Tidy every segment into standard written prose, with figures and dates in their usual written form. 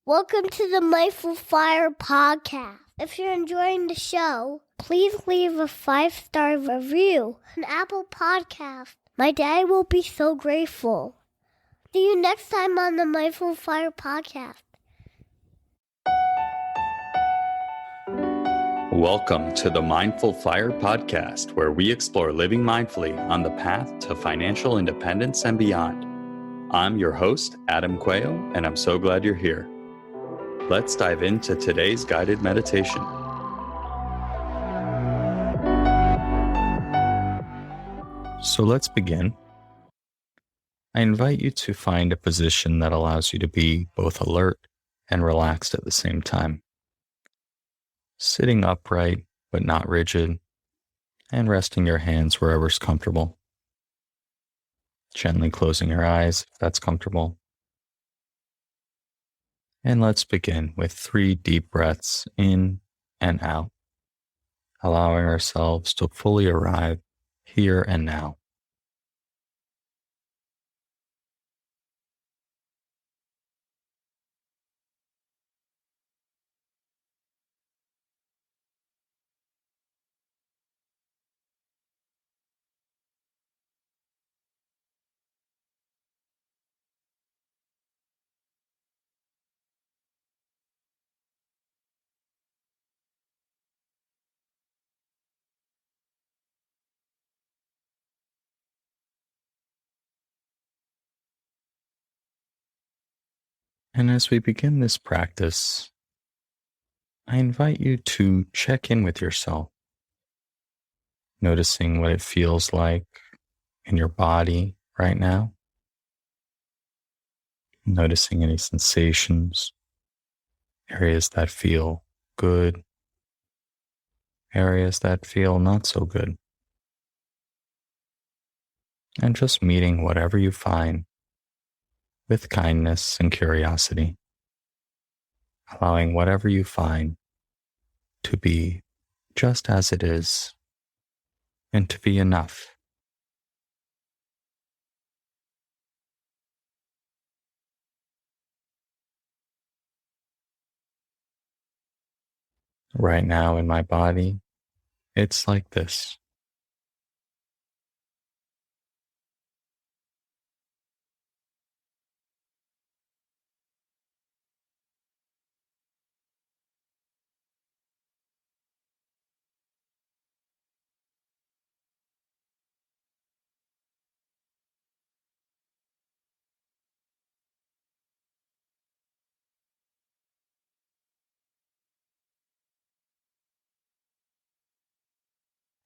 Welcome to the Mindful Fire podcast. If you're enjoying the show, please leave a 5-star review on Apple Podcast. My dad will be so grateful. See you next time on the Mindful Fire podcast. Welcome to the Mindful Fire podcast, where we explore living mindfully on the path to financial independence and beyond. I'm your host, Adam Quayle, and I'm so glad you're here. Let's dive into today's guided meditation. So let's begin. I invite you to find a position that allows you to be both alert and relaxed at the same time. Sitting upright but not rigid, and resting your hands wherever's comfortable. Gently closing your eyes if that's comfortable. And let's begin with 3 deep breaths in and out, allowing ourselves to fully arrive here and now. And as we begin this practice, I invite you to check in with yourself, noticing what it feels like in your body right now, noticing any sensations, areas that feel good, areas that feel not so good, and just meeting whatever you find with kindness and curiosity, allowing whatever you find to be just as it is and to be enough. Right now in my body, it's like this.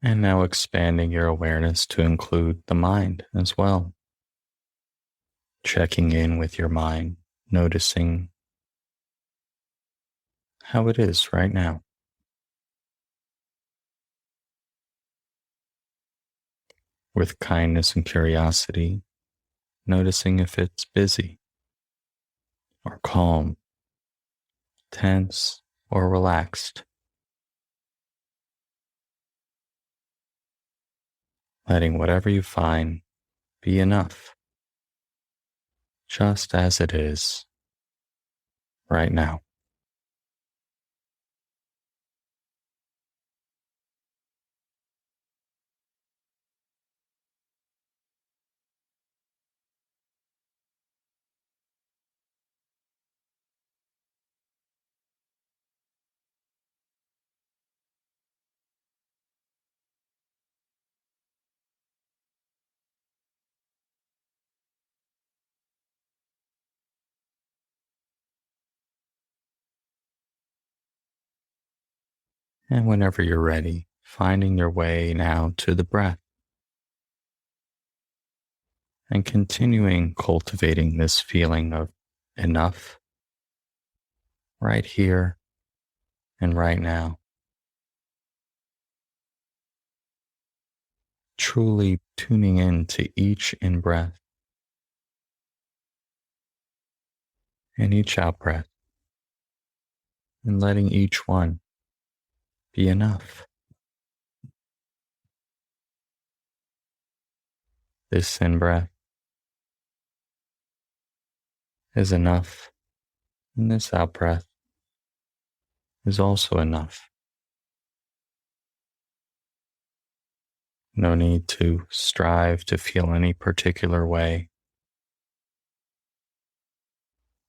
And now expanding your awareness to include the mind as well. Checking in with your mind, noticing how it is right now. With kindness and curiosity, noticing if it's busy or calm, tense or relaxed. Letting whatever you find be enough, just as it is right now. And whenever you're ready, finding your way now to the breath and continuing cultivating this feeling of enough right here and right now. Truly tuning in to each in-breath and each out-breath, and letting each one be enough. This in-breath is enough And this out breath is also enough. No need to strive to feel any particular way,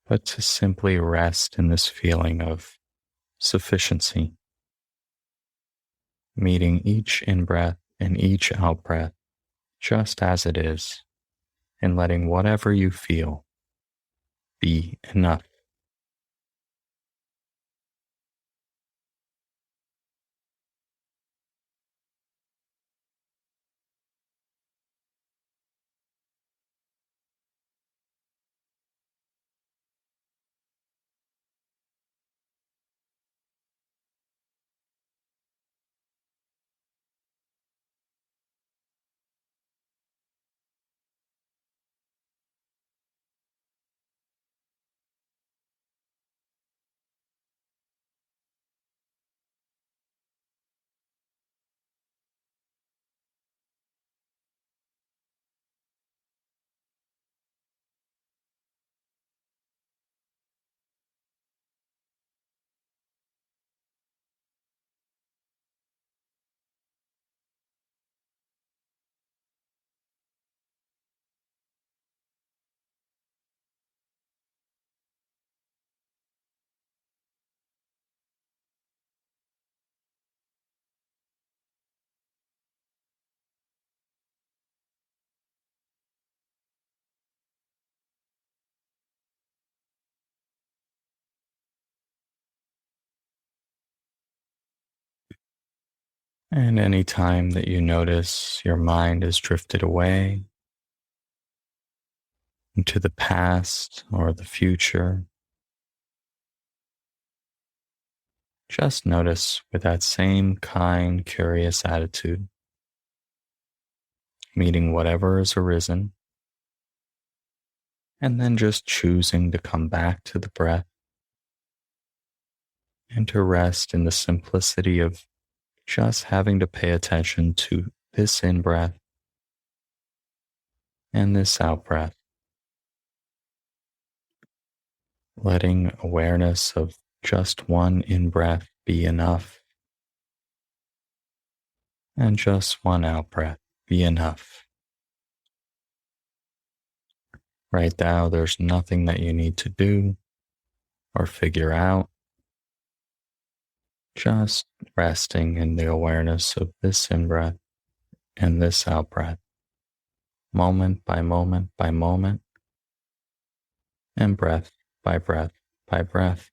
but to simply rest in this feeling of sufficiency, meeting each in-breath and each out-breath just as it is, and letting whatever you feel be enough. And any time that you notice your mind has drifted away into the past or the future, just notice with that same kind, curious attitude, meeting whatever has arisen, and then just choosing to come back to the breath and to rest in the simplicity of just having to pay attention to this in breath and this out breath, letting awareness of just one in breath be enough, and just one out breath be enough. Right now, there's nothing that you need to do or figure out, just resting in the awareness of this in breath and this out breath, moment by moment by moment, and breath by breath by breath.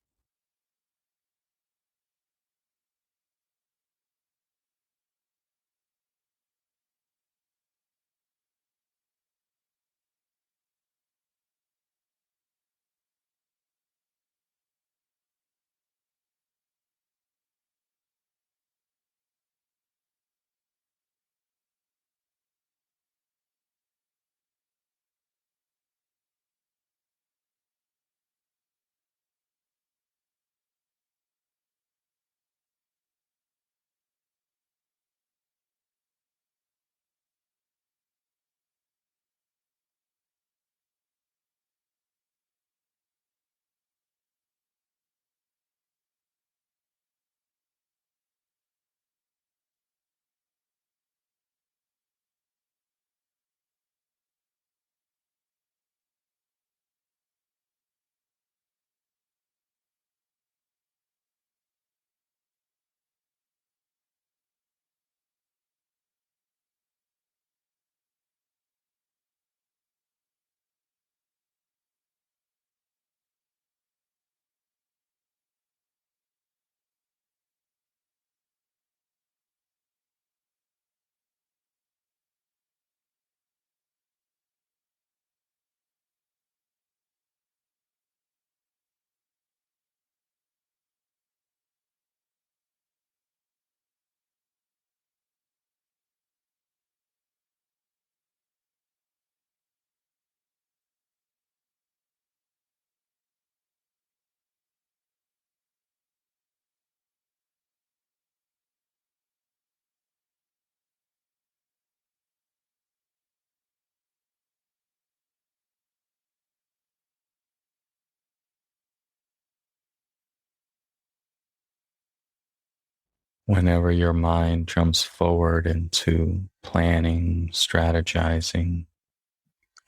Whenever your mind jumps forward into planning, strategizing,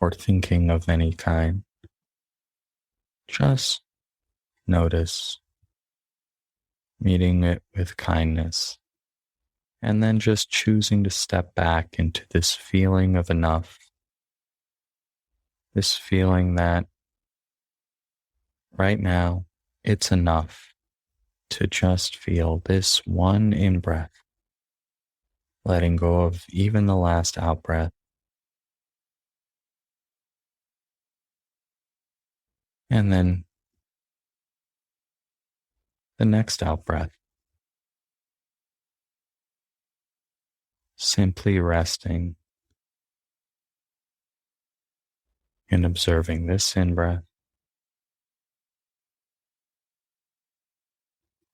or thinking of any kind, just notice, meeting it with kindness, and then just choosing to step back into this feeling of enough, this feeling that right now it's enough to just feel this one in breath, letting go of even the last out breath, and then the next out breath, simply resting and observing this in breath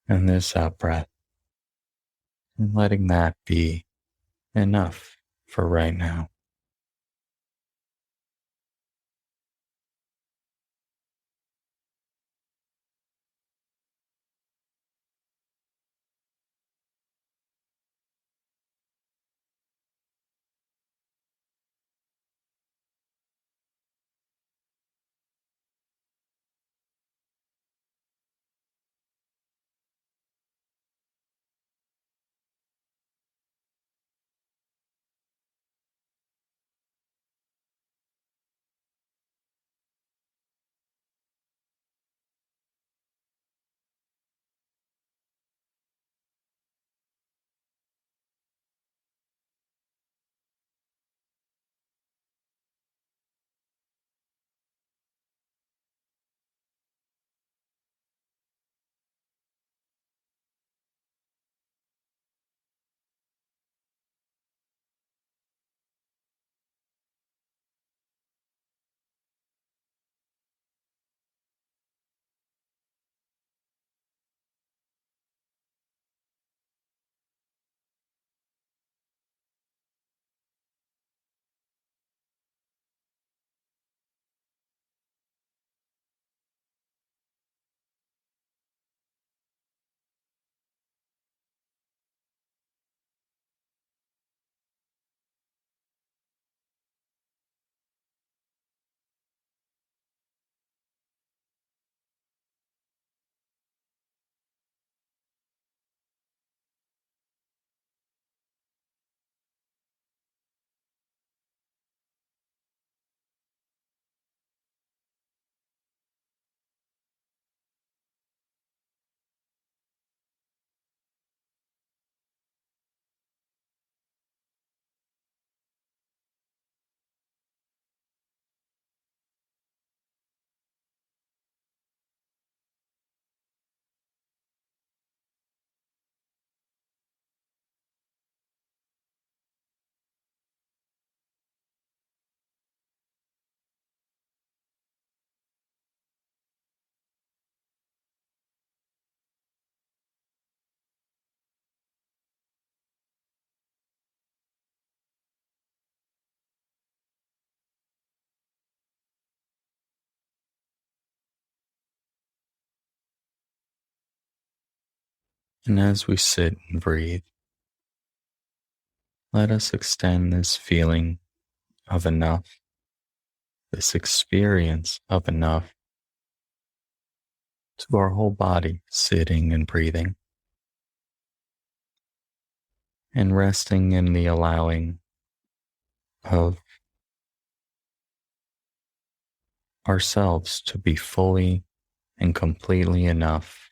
and this out breath, and letting that be enough for right now. And as we sit and breathe, let us extend this feeling of enough, this experience of enough, to our whole body, sitting and breathing, and resting in the allowing of ourselves to be fully and completely enough,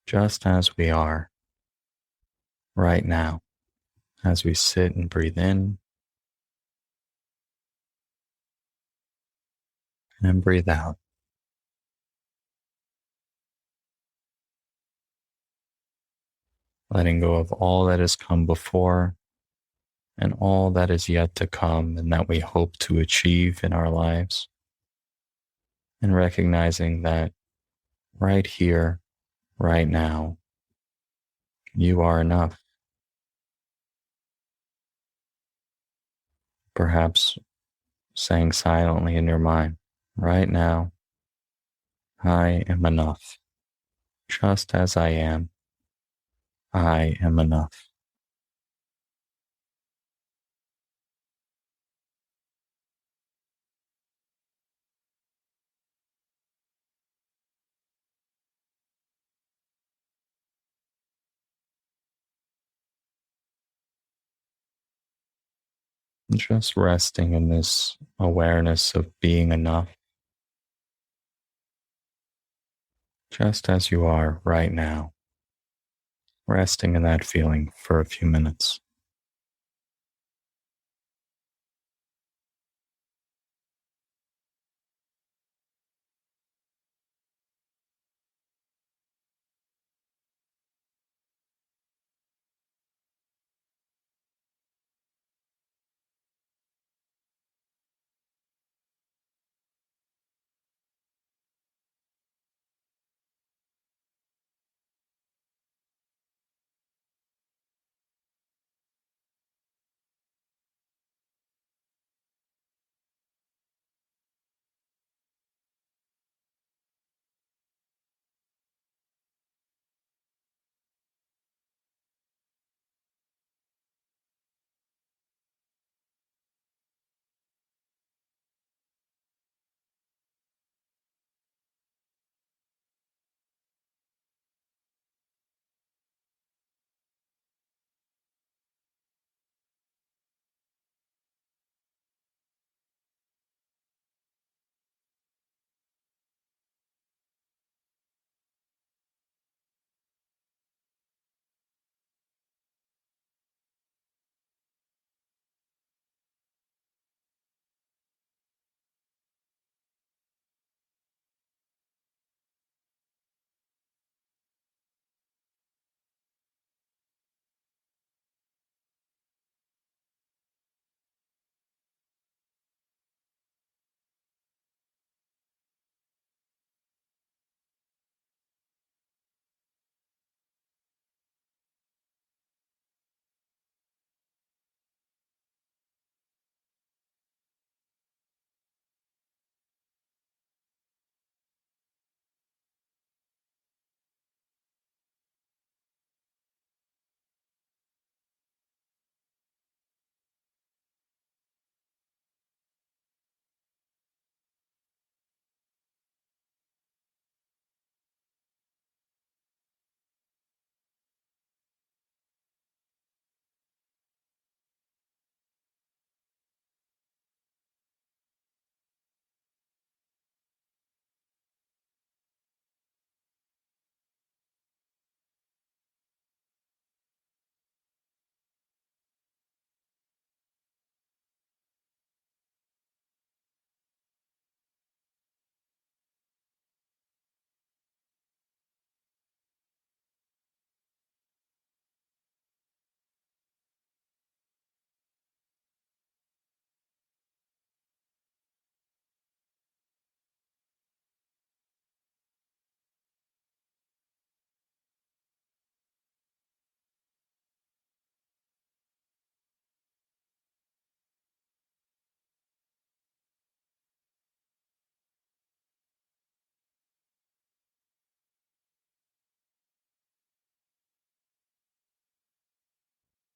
just as we are right now, as we sit and breathe in and breathe out. Letting go of all that has come before and all that is yet to come and that we hope to achieve in our lives. And recognizing that right here, right now, you are enough. Perhaps saying silently in your mind, right now, I am enough, just as I am, I am enough. Just resting in this awareness of being enough, just as you are right now, resting in that feeling for a few minutes.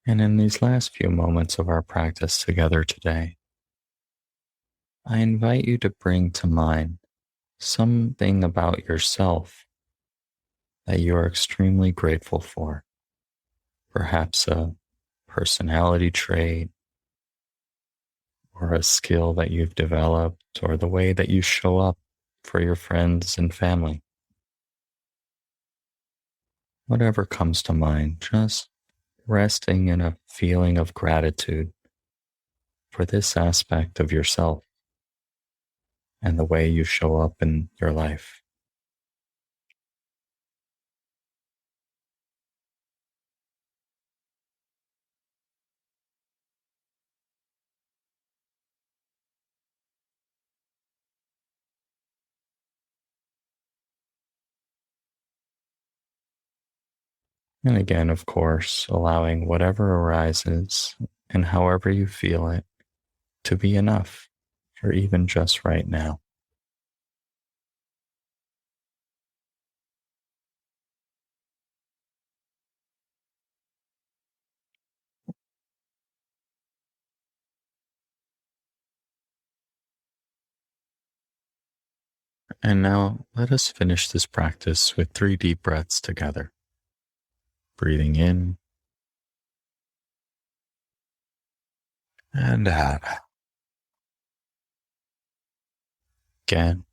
And in these last few moments of our practice together today, I invite you to bring to mind something about yourself that you are extremely grateful for. Perhaps a personality trait or a skill that you've developed or the way that you show up for your friends and family. Whatever comes to mind, just resting in a feeling of gratitude for this aspect of yourself and the way you show up in your life. And again, of course, allowing whatever arises and however you feel it to be enough for even just right now. And now let us finish this practice with 3 deep breaths together. Breathing in and out. Again.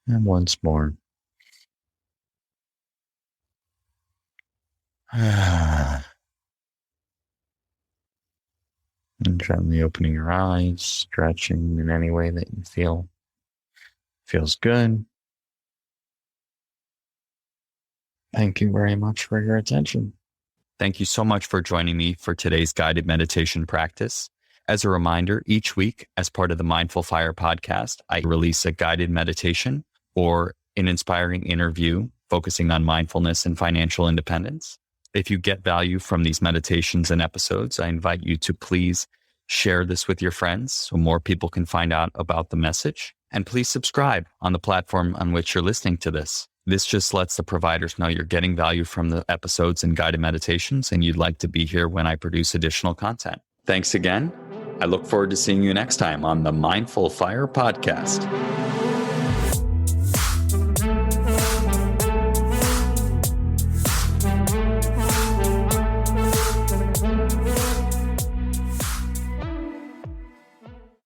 And once more. And gently opening your eyes, stretching in any way that you feel feels good. Thank you very much for your attention. Thank you so much for joining me for today's guided meditation practice. As a reminder, each week, as part of the Mindful Fire podcast, I release a guided meditation or an inspiring interview focusing on mindfulness and financial independence. If you get value from these meditations and episodes, I invite you to please share this with your friends so more people can find out about the message. And please subscribe on the platform on which you're listening to this. This just lets the providers know you're getting value from the episodes and guided meditations, and you'd like to be here when I produce additional content. Thanks again. I look forward to seeing you next time on the Mindful Fire podcast.